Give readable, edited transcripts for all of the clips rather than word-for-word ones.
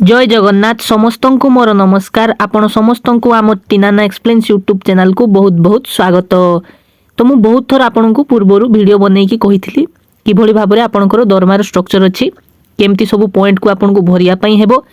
जय जगन्नाथ समस्त को मोर नमस्कार। आपण समस्त को आम टीनाना एक्सप्लेन्स यूट्यूब चैनल को बहुत बहुत स्वागत। तो मु बहुत थर आपण को पूर्वर वीडियो बनईकी कही कि भाव में आपंकर दरमार स्ट्रक्चर अच्छी केमती सब पॉइंट को आपन को भरिया हेबो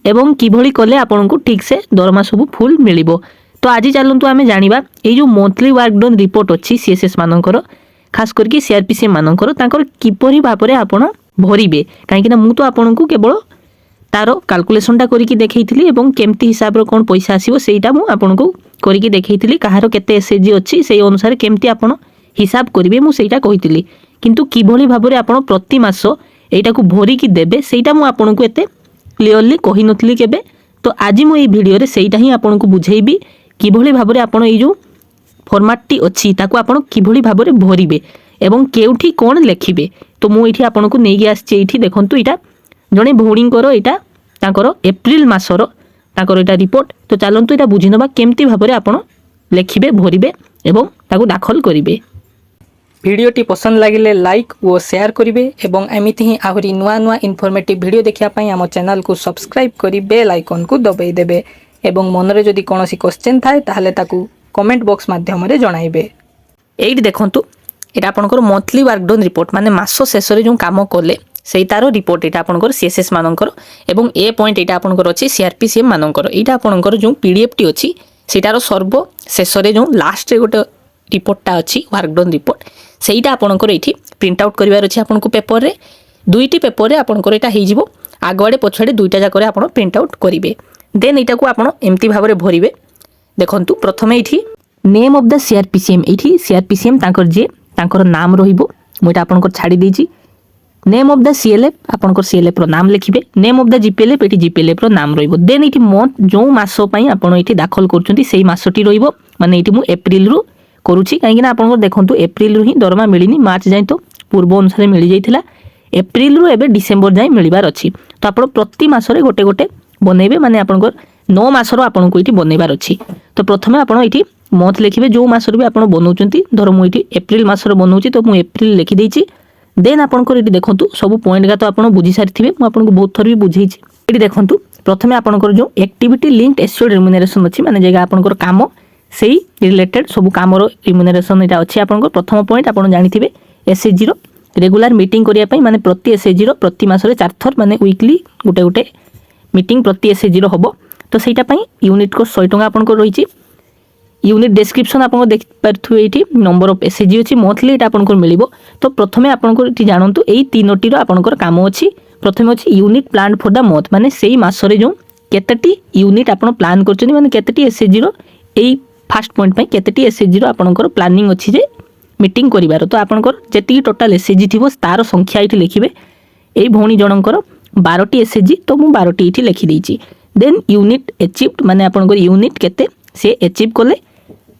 एवं किभली कले आपन को ठीक से दरमा सब फुल मिलिबो। तो आज चलतु आम जानिबा ए जो मंथली वर्क डन रिपोर्ट अच्छी सीएसएस मानकर खास करके सीआरपीसी मानकर तांकर किपरि भाव में आपण भरिबे कहीं मु तो आपन को केवल तार कैलकुलेशनटा करिकी देखैथिली एवं केमती हिसाब रो कोन पैसा आसीबो सेटा मु आपन को करिकी देखैथिली कहारो केते एसएचजी अछि सेही अनुसार केमती आपन हिसाब करिवे मु सेटा कहिथिली किंतु किभली भाव में आपन प्रति मास एटा को भरिकी देबे सेटा मु आपन को एते क्लियरली कहि नथली केबे। तो आज मु ए वीडियो रे सेटा ही आपन को बुझेइबी किभली भाव में आपन ए जो फॉर्मेटटी अछि ताको आपन किभली भाव में भरिबे एवं केउठी कोन लेखिबे। तो मु एठी आपन को नेगी आछि एठी देखंतु एटा जड़े भौणीकर यहाँ एप्रिल मासर यहाँ रिपोर्ट। तो चलतु यहाँ बुझी ना केमती भाव में आपड़ लिखे भरवे एवं ताकू दाखल करेंगे। भिडियोटी पसंद लगिले लाइक और शेयर करेंगे एवं एमती ही आहरी नुआ नुआ इनफॉर्मेटिव वीडियो देखापी आम चैनल को सब्सक्राइब कर बेल आइकन को दबाई देबे एवं मनरे जदि कौन क्वेश्चन थाए ताहले ताकू कमेंट बॉक्स माध्यम जणाइबे। एइट देखंतु एटा आपनकर मंथली वर्क डन रिपोर्ट माने मास शेष रे जो काम कले सेई तारो रिपोर्ट एटा आपनकर सीएसएस मानकर एवं ए पॉइंट एटा आपनकर अछि सीआरपीसीएम मानकर एटा आपनकर जो पीडीएफ टी अछि सेटारो सर्व शेष रे जो लास्ट रे गोटे रिपोर्टटा अछि वर्क डन रिपोर्ट सेईटा आपनकर एठी प्रिंट आउट करिवार अछि आपनको पेपर रे दुईटी पेपर रे आपनकर एटा हेइ जिवो आगवाडे पछाडे दुईटा जाक रे आपन प्रिंट आउट करिवे। देन एटा को आपन एम्ति भाव रे भरिवे। देखंतु प्रथमे एठी नेम ऑफ द सीआरपीसीएम एठी सीआरपीसीएम तांकर जे तांकर नाम रहिबो मोटा आपनकर छाडी देछि। नेम ऑफ द सीएलएफ आपनकर सीएलएफ रो नाम लिखिबे। नेम ऑफ द जीपीएलएफ एठी जीपीएलएफ रो नाम रहिबो। देन एठी मंथ जो मासो पई आपन एठी दाखल करचंती सेही मासटी रहिबो माने एठी मु एप्रिल रु करूची काहे कि ना आपनकर देखंतु एप्रिल रु ही दरमा मिलिनी मार्च जाय तो पूर्व अनुसार मिली जाइथिला एप्रिल रु एबे डिसेंबर जाय मिलिबार अछि। तो आपन प्रति मासरे गोटे गोटे बनेबे माने आपनकर 9 मासरो आपन को एठी बनेबार अछि। तो प्रथमे आपन एठी मंथ लिखिबे जो मासरो भी आपन बनौचंती धर मु एठी एप्रिल मासरो बनौची तो मु एप्रिल लिखि देछि। देन आपनकर एठी देखंतु सब पॉइंट का तो आपन बुझी सारिथिबे मु आपन को बहुत थर भी बुझेछि। एठी देखंतु प्रथमे आपनकर जो एक्टिविटी लिंक्ड एश्योर्ड रिम्यूनरेशन अछि माने जेगा आपनकर काम सेही रिलेटेड सब काम रो रिम्यूनरेशन एटा अछि। आपनकर प्रथम पॉइंट आपन जानिथिबे एसएचजी रो रेगुलर मीटिंग करिया पई माने प्रति एसएचजी रो प्रति मासरे 4 थर माने वीकली गोटे गोटे मीटिंग प्रति एसएचजी रो हबो। तो सेटा पई यूनिट को 100 टका आपनकर रहिछि। यूनिट डिस्क्रिप्शन आपन देख पारथु एठी नंबर ऑफ एसएचजी अछि मंथली एटा आपनकर मिलिबो। तो प्रथमे आपनकर एठी जानंतु एई तीनोटी रो आपनकर काम अछि। प्रथमे अछि unit plan for the month माने सेही मासरे जो केतेटी यूनिट आपन प्लान करछनी माने केतेटी एसएचजी रो एई फर्स्ट पॉइंट पई केतेटी एसएचजी रो आपनकर प्लानिंग अछि जे मीटिंग करिवार। तो आपनकर जेति टोटल एसएचजी थिबो तार संख्या एठी लिखिबे। एई भौणी जनकर 12टी एसएचजी तो मु 12टी एठी लिखि देछि। देन यूनिट अचीव्ड माने आपनकर यूनिट केते से अचीव कले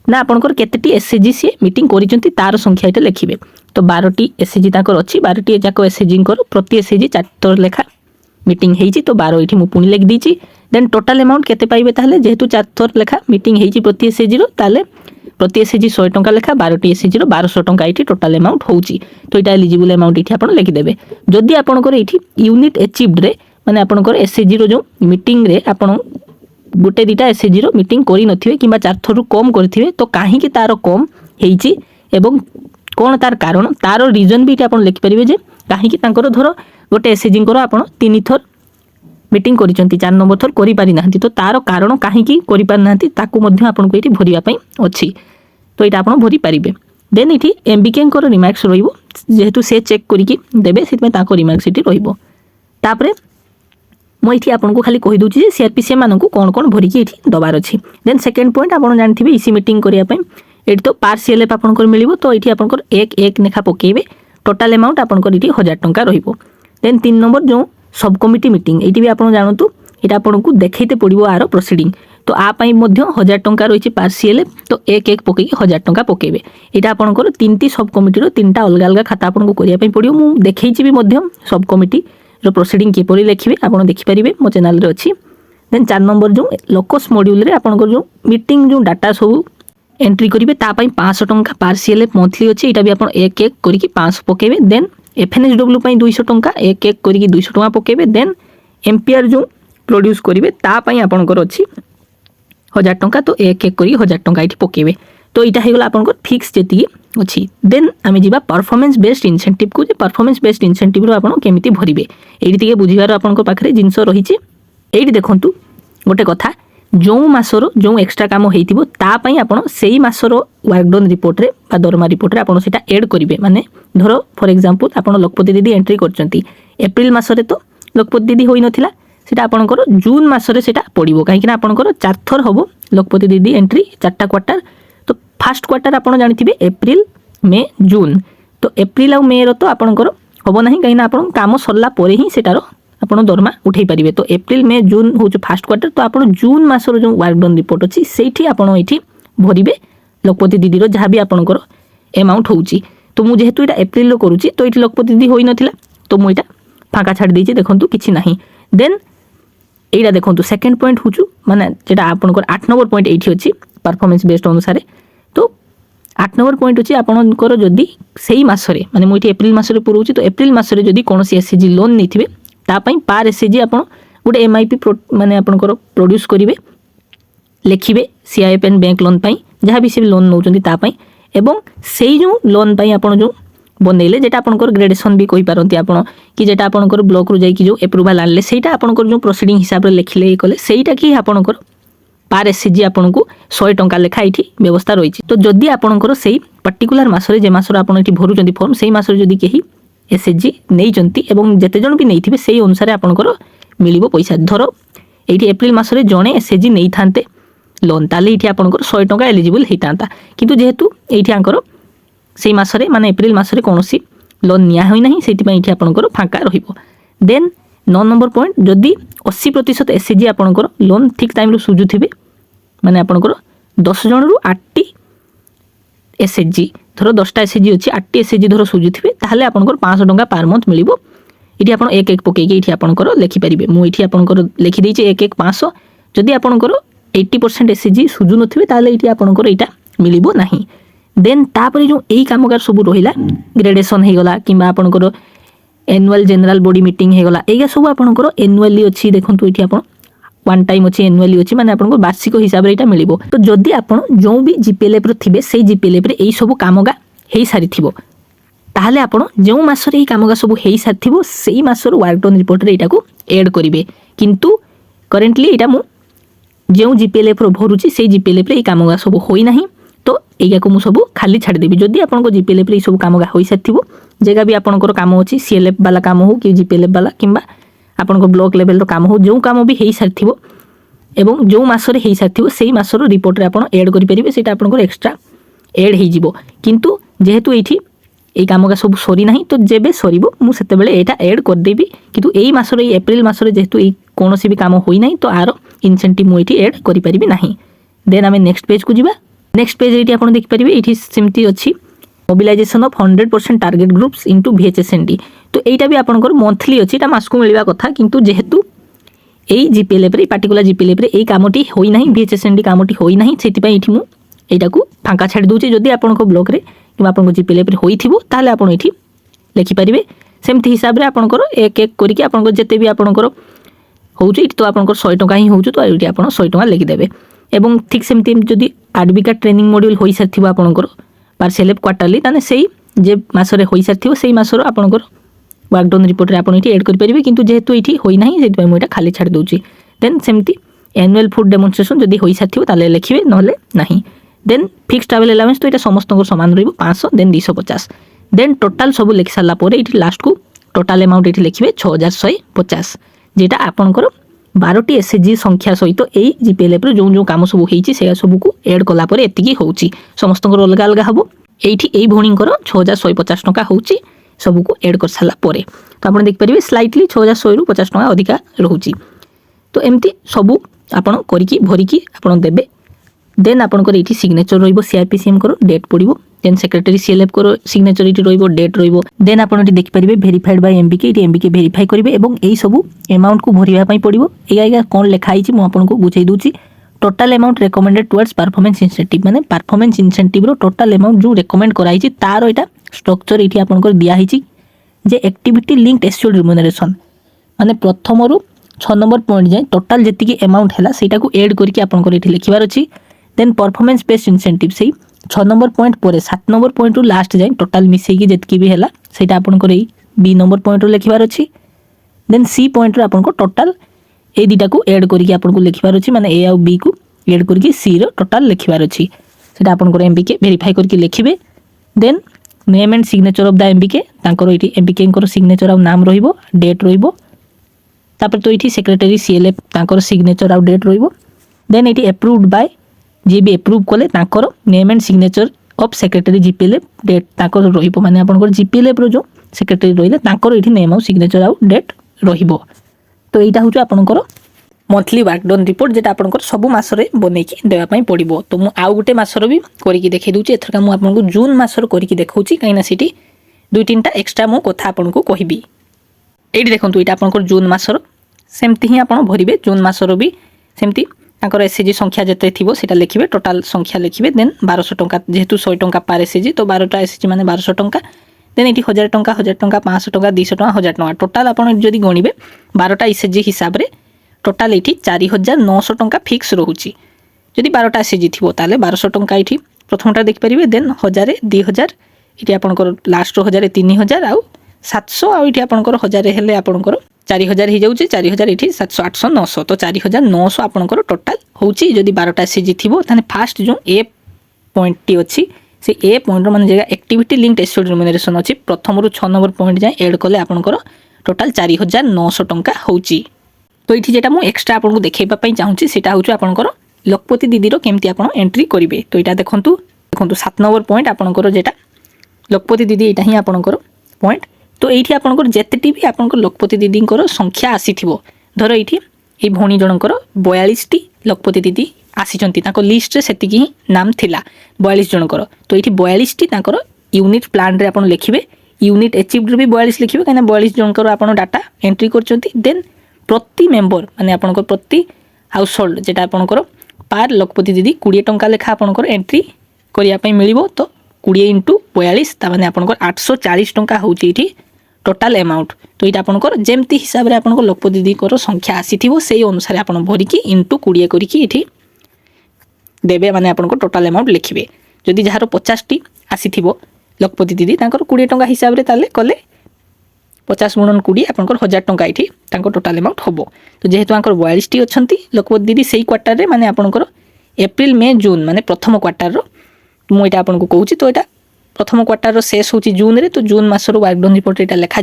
ना आपनकर केतेटी एसएचजी से मीटिंग करिसंती तार संख्या एटा लिखिबे। तो 12टी एसएचजी ताकर अछि 12टी जाक एसएचजी कर प्रति एसएचजी 4 थर लेखा मीटिंग हेइची तो 12 एठी मु पुनी लिख दीची। देन टोटल अमाउंट केते पाइबे ताहले जेहेतु 4 थर लेखा मीटिंग हेइची प्रति एसएचजी रो ताले प्रति एसएचजी 100 टंका लेखा 12टी एसएचजी रो 1200 टंका एठी टोटल अमाउंट होउची। तो एटा एलिजिबल अमाउंट एठी आपन लिखि देबे। जदि आपनकर एठी यूनिट अचीव्ड रे माने आपनकर एसएचजी रो जो मीटिंग रे आपन गोटे दिटा एसएचजी रो मीटिंग करि नथिबे किबा 4 थर रु कम करथिबे तो काहे कि तार कम हेइची एवं कोन तार कारण तार रीजन भी आपन लिखि परिबे जे काहे कि तांकर धर गोटे एसएचजी कर आपन 3 थर मीटिंग करिसंती 4 नंबर थर करि पारि नाहंती तो तार कारण काहे कि करि पारि नाहंती ताकू मध्ये आपन को एठी भरिया पई अछि। तो एटा आपन भरि पारिबे। देन एठी एमबीके कर रिमार्क्स रहिबो जेहेतु से चेक करिकि देबे सित में ताको रिमार्क्स एठी रहिबो। तापरे मैं ये आपको खाली कही दूसरी जे सीआरपीसीएम मानक कौन कौन भरिकी ये दबार अच्छी। देन सेकेंड पॉइंट आप जानते इसी मीटिंग करने ये तो पार्सीएलएफ आपंकर मिल तो ये आपंकर एक एक लेखा पकेबे टोटाल अमाउंट आपंकर ये 1000 टंका रहिबो। देन 3 नंबर जो सब कमिटी मीटिंग ये भी आप जानतु ये आपको देखते पड़ो आर प्रोसीडिंग तो आप 1000 टंका रही पार्सीएलएफ तो एक एक पकई 1000 टंका पकेबे। ये आपंकर 3टी सब कमिटी 3टा अलग अलग खाता आपको करने पड़ो मुझे देखी भी सब कमिटी रो प्रोसीडिंग किपरि लिखिबे आपण देखि परिबे मो चैनल रे अछि। देन 4 नंबर जो लोकस मॉड्यूल रे आपनकर जो मीटिंग जो डाटा सब एंट्री करिवे ता पई 500 टंका पार्सीएलएफ मंथली अछि एटा भी आपण एक एक करिकि 500 पकेबे। देन एफएनएसडब्ल्यू पई 200 टंका एक एक करिकि 200 टंका पकेबे। देन एमपीआर जो ପ୍ରଡ୍ୟୁସ୍ କରିବେ ତା ପାଇଁ ଆପଣଙ୍କର ଅଛି 1000 ଟଙ୍କା ତ ଏକ ଏକ କରି 1000 ଟଙ୍କା ଏଠି ପକେଇବେ ତ ଏଇଟା ହେଇଗଲା ଆପଣଙ୍କର ଫିକ୍ସ ଯେତିକି ଅଛି ଦେନ୍ ଆମେ ଯିବା ପରଫର୍ମାନ୍ସ ବେସ୍ଡ ଇନସେଣ୍ଟିଭକୁ ଯେ ପରଫର୍ମାନ୍ସ ବେସ୍ଡ ଇନସେଣ୍ଟିଭରୁ ଆପଣ କେମିତି ଭରିବେ ଏଇଠି ଟିକେ ବୁଝିବାର ଆପଣଙ୍କ ପାଖରେ ଜିନିଷ ରହିଛି ଏଇଠି ଦେଖନ୍ତୁ ଗୋଟେ କଥା ଯେଉଁ ମାସର ଯେଉଁ ଏକ୍ସଟ୍ରା କାମ ହେଇଥିବ ତା ପାଇଁ ଆପଣ ସେଇ ମାସର ୱାର୍କ ଡନ୍ ରିପୋର୍ଟରେ ବା ଦରମା ରିପୋର୍ଟରେ ଆପଣ ସେଇଟା ଏଡ୍ କରିବେ ମାନେ ଧର ଫର ଏକ୍ଜାମ୍ପଲ୍ ଆପଣ ଲଖପତି ଦିଦି ଏଣ୍ଟ୍ରି କରିଛନ୍ତି ଏପ୍ରିଲ ମାସରେ ତ ଲଖପତି ଦିଦି ହୋଇନଥିଲା সেটা আপনার জুন মাসে সেটা পড়ব কাইকি না আপনার 4 থর হব লখপতি দিদি এন্ট্রি 4টা কোয়ার্টার তো ফার্স্ট কোয়ার্টার আপনার জাঁথিবে এপ্রিল মে জুন তো এপ্রিল আর মে তো আপনার হব না কাইকি না আপনার কাম সরলা পরে হি সেটার আপনার দরমা উঠাই পারিবে তো এপ্রিল মে জুন হচ্ছে ফার্স্ট কোয়ার্টার তো আপনার জুন মাসর যে ওয়ার্ক ডন রিপোর্ট অছি সেইটি আপনার এটি ভরিবে লখপতি দিদির যা বি আপনার এমাউন্ট হচ্ছে তো মু যেহেতু এটা এপ্রিল করুছি তো এটি লখপতি দিদি হয়ে নথিলা তো মু এটা ফাঁকা ছাড়ি দিয়েছি দেখুন কিছু না দেন এইটা দেখুন সেকেন্ড পয়েন্ট হচ্ছে মানে যেটা আপনার 8 নম্বর পয়েন্ট এইটি অছি পারফরমেন্স বেসড অনুসারে তো 8 নম্বর পয়েন্ট হচ্ছে আপনার যদি সেই মাসরে মানে মু এটি এপ্রিল মাসরে পুরোছি তো এপ্রিল মাসরে যদি কোনোসি এসএসজি লোন নিয়ে তাপাই পার এসএসজি আপনার গোটে এমআইপি মানে আপনার প্রড্यूस করিবে লিখিবে সিআইএফএন ব্যাঙ্ক লোন পাই যা বি সে লোন নৌଛନ୍ତି তাপাই এবং সেই যে লোন পাই আপনার যে বনাইলে যেটা আপনার গ্রেডেসন বি কইপারନ୍ତି ଆପଣ कि যেটা আপনার ব্লক রু যাই যে এপ্রুভাল আনলে সেইটা আপনার যে প্রসিডিং হিসাবে লেখিলে কলে সেইটা কি আপনার পার এসএসজি আপনার 100 টঙ্কা লেখা এটি ব্যবস্থা রয়েছে তো যদি আপনার সেই পার্টিকুলার মাসরে যে মাসরে আপনার এটি ভরুଛନ୍ତି ফর্ম সেই মাসরে যদি কেহি এসএসজি নেইଛନ୍ତି এবং যেতেজন বি নেইথিবে সেই অনুসারে আপনার মিলিব পয়সা ধর এইটি এপ্রিল মাসরে জনে এসএসজি নেই থানতে লোন তাহলে এটি আপনার 100 টঙ্কা এলিজিবল হইতান্তা কিন্তু যেহেতু এইটি আঙ্কর সেই মাসরে মানে এপ্রিল মাসরে কোনোসি লোন নিয়া হই নাই সেইপাই এটি আপনার ফাঁকা রহব দেন 9 নম্বর পয়েন্ট যদি 80% এসএসজি আপনার লোন ঠিক টাইমে সুঝুথিবে মানে আপনার 10 জনরু 8টি এসএসজি ধর 10টা এসএসজি অছি 8টি এসএসজি ধর সুঝুথিবে তাহলে আপনার 500 টঙ্কা পার মন্থ মিলিব এটি আপনার এক এক পকাইকি এটি আপনার লিখিপারে মু এটি আপনার লিখি দিয়েছি এক এক 500 যদি আপনার 80% এসএসজি সুঝু নথিবে তাহলে এটি আপনার এইটা মিলিব নাহি দেন তাপরে যে এই কামকার সবু রহিলা গ্রেডেসন হয়ে গলা কিংবা আপনার এনুয়াল জেনারেল বডি মিটিং হয়ে গলা এইগা সব আপনার এনুয়ালি অছি দেখুন এটি আপনার ওয়ান টাইম অছি এনুয়ালি অছি মানে আপনার বার্ষিক হিসাবে এটা মিলিব তো যদি আপনার যে বি জিপিএলএফ থিবে সেই জিপিএলএফ এই সব কামগা হয়ে সারিথিব তাহলে আপনার যে মাসরে এই কামগা সব হয়ে সারিথিব সেই মাসর ওয়ার্ক ডন রিপোর্টরে এটাকে এড করিবে কিন্তু করেন্টলি এটা মু যে জিপিএলএফ ভরুছি সেই জিপিএলএফ এই কামগা সব হই না তো এইগাকে মু সব খালি ছাড়িদেবি যদি আপনার জিপিএলএফ এই সব কামগা হয়ে সারিথিব যেগা বি আপনার কাম অছি সিএলএফ বালা কাম হো কি জিপিএলএফ বালা কিংবা আপনার ব্লক লেভেলর কাম হো যে কাম বি হয়ে সারিথিব এবং যে মাসরে হয়ে সারিথিব সেই মাসর রিপোর্টরে আপনার এড করিপারিবে সেটা আপনার এক্সট্রা এড হয়ে যাব কিন্তু যেহেতু এইটি এই কামগা সব সরি না তো যেবে সরিব মু সেতবেলে এটা এড করিদেবি কিন্তু এই মাসরে এই এপ্রিল মাসরে যেহেতু এই কোনোসি বি কাম হই নাই তো আর ইনসেন্টিভ মু এটি এড করিপারিবি না দেন আমি নেক্সট পেজ কু যা নেক্সট পেজ এটি আপনার দেখিপারে এটি সেমতি অছি মোবিলাইজেসন অফ 100% টার্গেট গ্রুপস ইন্টু ভিএচএসএনডি তো এইটা বি আপনার মন্থলি অছি এটা মাসকু মিলিবা কথা কিন্তু যেহেতু এই জিপিএলএফ রে পার্টিকুলার জিপিএলএফ রে এই কামটি হই নাই ভিএচএসএনডি কামটি হই নাই সেটিপাই এটি মু এইটাকু ফাঁকা ছাড়ি দউছি যদি আপনার ব্লক রে কিংবা আপনার জিপিএলএফ রে হইথিব তাহলে আপন এটি লিখিপারিবে সেমতি হিসাবে আপনার এক এক করিকি আপনার যেতে বি আপনার হচ্ছে এটি তো আপনার 100 টঙ্কা হি হচ্ছে তো এটি আপনার 100 টঙ্কা লিখিদেবে এবং ঠিক সেমতি যদি আরবিকা ট্রেনিং মডিউল হয়ে সারিথিব আপনার পার্সিয়াল কোয়ার্টারলি তাহলে সেই যে মাসরে হয়ে সারিথিব সেই মাসর আপনার ওয়ার্ক ডন রিপোর্টরে আপনার এটি এড করিপারিবে কিন্তু যেহেতু এটি হই নাই সেইপাই মু এটা খালি ছাড়ি দউছি দেন সেমতি অ্যানুয়াল ফুড ডেমনস্ট্রেশন যদি হয়ে সারিথিব তাহলে লিখিবে নহলে নাহি দেন ফিক্সড ট্রাভেল এলাউন্স তো এটা সমস্ত সমান রহব 500 দেন 250 দেন টোটাল সব লিখি সারা পরে এটি লাস্টকু টোটাল অ্যামাউন্ট এটি লিখিবে 6150 যেটা আপনার 12টি এসএসজি সংখ্যা সহিত এই জিপিএলএফ যে কাম সব হয়েছি সে সবুক এড কলাপরে এতিকি হচ্ছে সমস্ত অলগা অলগা হব এইটি এই ভৌণীঙ্কর 6150 টঙ্কা হচ্ছে সবুক এড করে সারা পরে তো আপনার দেখিপারে স্লাইটলি 6100 রু 50 টঙ্কা ଅଧିକା রয়েছে তো এমতি সবু আপনার করিকি ভরিকি আপনার দেবে দেন আপনার এটি সিগনেচর রহব সিআরপিসিএম কর ডেট পড়ব দেন সেক্রেটারি সিএলএফ কর সিগনেচর এটি রহব ডেট রহব দেন আপনার এটি দেখিপারে ভেরিফাইড বাই এমবিকে এটি এমবিকে ভেরিফাই করবে এবং এই সবু এমাউন্ট কু ভরিবা পাই পড়ব এইগা কোন লেখা হয়েছি মু আপনার বুঝাই দউছি total amount recommended towards performance incentive মানে পারফরমেন্স ইনসেন্টিভ র টোটাল এমাউন্ট যে রেকমেন্ড করা হয়েছি তার এটা স্ট্রকচর এটি আপনার দিয়া হয়েছি যে অ্যাক্টিভিটি লিঙ্কড এসিওর্ড রিমুনারেশন মানে প্রথমরু 6 नंबर पॉइंट जाए टोटाल जी अमाउंट है सहीटा को एड करके आपंकर ये लिखार अच्छी देन परफॉर्मेंस बेस्ड इनसेंटिव से 6 नंबर पॉइंट पर 7 नंबर पॉइंट रु लास्ट जाए टोटाल मिसेकी जी भी है सहीटा आपंकर बी नंबर पॉइंट लिखार अच्छी देन सी पॉइंट आपको टोटाल ए दुटा को एड करके आपको लिखार अच्छी माने ए आउ बी को एड करके सी रो टोटाल लिखार अच्छी सेटा आपंकर एमबीके वेरीफाई करके लिखिबे then name and signature of the MBK तांकर एटी एमबीके को सिग्नेचर आ नाम रहिबो डेट रहिबो तापर तो ये सेक्रेटरी सीएलएफ तांकर सिग्नेचर आ डेट रहिबो देन ये अप्रूव्ड बाय जे भी अप्रूव कले तांकर name and signature of secretary GPLF date तांकर रहिबो माने आपनकर जीपीएलएफ रो जो सेक्रेटरी रहिले तांकर एठी नेम आ सिग्नेचर आ डेट रहिबो तो एटा होछु आपनकर मंथली वर्कडन रिपोर्ट जेटा आपनकर सब मासरे बनेकी देवा पई पड़िबो तो मु आउ गुटे मासर भी करिकी देखै दूची एथरका मु आपनको जून मासर करिकी देखौची काइना सिटी दुई तीनटा एक्स्ट्रा मु कथा आपनको कहिबी एठी देखंतु एटा आपनकर जून मासर सेमती ही आपण भरिबे जून मासर भी सेमती तांकर एसएजी संख्या जते थिबो सेटा लिखिबे टोटल संख्या लिखिबे देन 1200 टंका जेहेतु 100 टंका पार एसएजी तो 12टा एसएजी माने 1200 टंका देन एटी 1000 टंका 500 टंका 200 टंका 1000 टंका टोटल आपण जदी गणिबे 12टा एसएजी हिसाब रे टोटल ये 4900 टंका फिक्स रोची जदि 12टा एसएजी थी ताले 1200 टंका ये प्रथमटा देखिपारे देन 1000 2000 ये आपंकर लास्ट 1000 3000 आउ 700 आउ ये आपंकर 1000 हेले आपंकर 4000 हो जाऊे 4000 ये 700 800 900 तो 4900 आपंकर टोटाल होची जदि 12टा एसएजी थी ताने फास्ट जो ए पॉइंट टी अच्छी से ए पॉइंट माने जगह एक्टिविटी लिंक्ड एस्योर्ड रिम्यूनरेशन अच्छी प्रथम रु 6 नंबर पॉइंट जाए एड कले आपंकर टोटाल 4900 टंका होची तो ये जेटा मुझे एक्सट्रा आपको देखा चाहूँगी सेटा हूँ आपंकर लखपति दीदीर केमती आप एंट्री करेंगे तो यहाँ देखूँ देखो 7 नंबर पॉइंट आपंकर जेटा लखपति दीदी यहाँ ही आपंकर पॉइंट तो ये आपंकर जिते भी आपंकर लखपति दीदी संख्या आसी धर ये भौणी जनकर 42टी लखपति दीदी आसी लिस्ट से ही नाम थिला 42 जनकर तो ये 42टी यूनिट प्लान रे आप लिखिए यूनिट अचीव्ड भी 42 लिखिए कहीं 42 जनकर आप डाटा एंट्री कर देन प्रति मेम्बर माने आपनकर प्रति हाउस होल्ड जेटा आपनकर पार लखपति दीदी 20 टंका लेखा आपनकर एंट्री करिया पई मिलिबो तो 20 × 42 ता माने आपनकर 840 टंका होची इठी टोटल अमाउंट तो इटा आपनकर जेमती हिसाब रे आपनकर लखपति दीदी को संख्या आसीथिबो सेही अनुसार आपन भरिकी × 20 करिकी इठी देबे माने आपनकर टोटल अमाउंट लिखिबे जदि जहार 50 टी आसीथिबो लखपति दीदी तांकर 20 टंका हिसाब रे ताले कले 50 × 20 आपंकर 1000 टंका ये टोटाल अमाउंट हम तो जेहेतु 42 टी अच्छा लखपति दीदी से क्वार्टर में माने आपंकर एप्रिल मे जून माने प्रथम क्वार्टर मुझे आपको कहूँ तो यहाँ प्रथम क्वार्टर शेष होची जून रे तो जून मासर वर्कडन रिपोर्ट यहाँ लिखा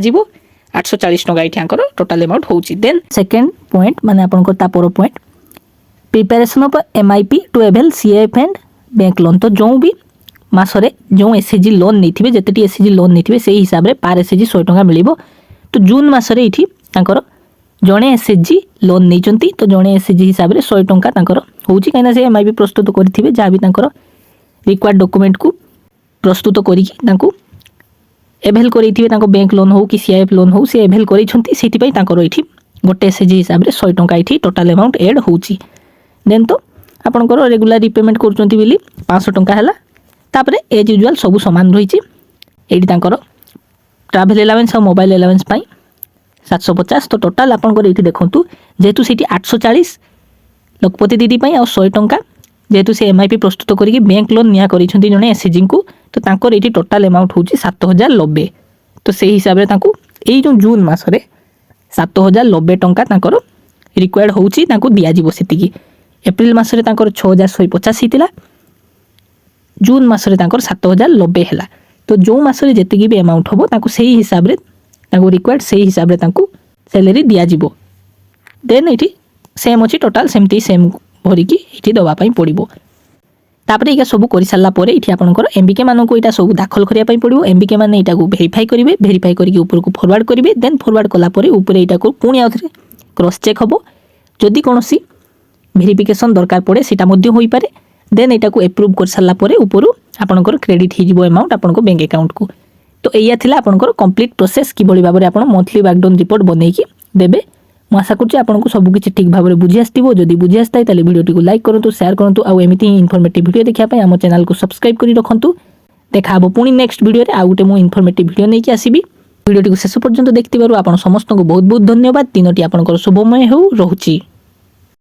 840 टंका ये टोटाल अमाउंट होची देन सेकेंड पॉइंट माने आपंकर तापर point preparation of MIP to avail CF and bank loan तो जो भी मासरे जो एसएजी लोन नहीं जिते एसएजी लोन नहीं से हिसाब से पार एसएजी 100 टंका मिल तो जून मसरे ये जड़े एसएजी लोन नहीं तो जड़े एसएजी हिसाब से 100 टंका होची कहीं से एमआईपी प्रस्तुत करेंगे जहाँ भी रिक्वायर्ड डॉक्यूमेंट को प्रस्तुत करके एभेल कर बैंक लोन हो कि सीआईएफ लोन हो से एभेल कर गोटे एसएजी हिसाब से 100 टंका ये टोटाल अमाउंट एड होची देन तो आपंकर रेगुलर रिपेमेंट कर 500 टंका है तापरे एज यूजुआल सब सामान रही ये ट्रैवल अलावेंस और मोबाइल अलावेंस 750 तो टोटाल आपंकर ये देखूँ जेहेतु से 840 लखपति दीदी और 100 टंका जेहेतु से एमआईपी प्रस्तुत करके बैंक लोन निया कर जड़े एसएजी को तो ये टोटाल अमाउंट हूँ 7090 तो से हिसाब से जो जून मसरे 7090 टंका रिक्वायर्ड होची दिज्व से एप्रिल मसरे 6150 होता जून मसरे 7090 है तो जो मसरे जितकी भी अमाउंट हम से हिसाब से रिक्वायर्ड से हिसाब से सैलरी दिज्व देन ये सेम अच्छी टोटाल सेमती सेम भरिकी ये दवाई पड़ो तापर ये सब कर सारापर ये आपंकर एमबीके मानक यहाँ सब दाखल करने पड़ो एमबीके मैंने यहाँ भेरीफाई करेंगे भेरीफाई करके ऊपर को फरवर्ड करेंगे देन फरवर्ड कलापर ऊपर यहाँ पुणी आउ थे क्रॉस चेक हम जदि कौन भेरिफिकेशन दरकार पड़े सीटा हो पारे देन यहाँ एप्रूव कर सारापर ऊपर आपंकर क्रेडिट हो अमाउंट आप बैंक अकाउंट को तो यह आपंकर कंप्लीट प्रोसेस कि भाव में आप मंथली वर्कडन रिपोर्ट बनईकी देवे मुझे आशा करुँच आपको सबकि ठीक भाव में बुझी आसो जदि बुझी आसता है वीडियो को लाइक करूँ शेयर करूँ आउ एमती इनफॉर्मेटिव वीडियो देखापी आम चैनल को सब्सक्राइब कर रखुँ देखा पुणी नेक्स्ट वीडियो आउ गोटे मुझे इनफॉर्मेटिव वीडियो नहीं आसबि ভিডিওটিକୁ ଶେଷ ପର୍ଯ୍ୟନ୍ତ ଦେଖିଥିବାରୁ ଆପଣ ସମସ୍ତଙ୍କୁ ବହୁତ ବହୁତ ଧନ୍ୟବାଦ। ଦିନଟି ଆପଣଙ୍କର ଶୁଭମୟ ହେଉ। ରହୁଛି।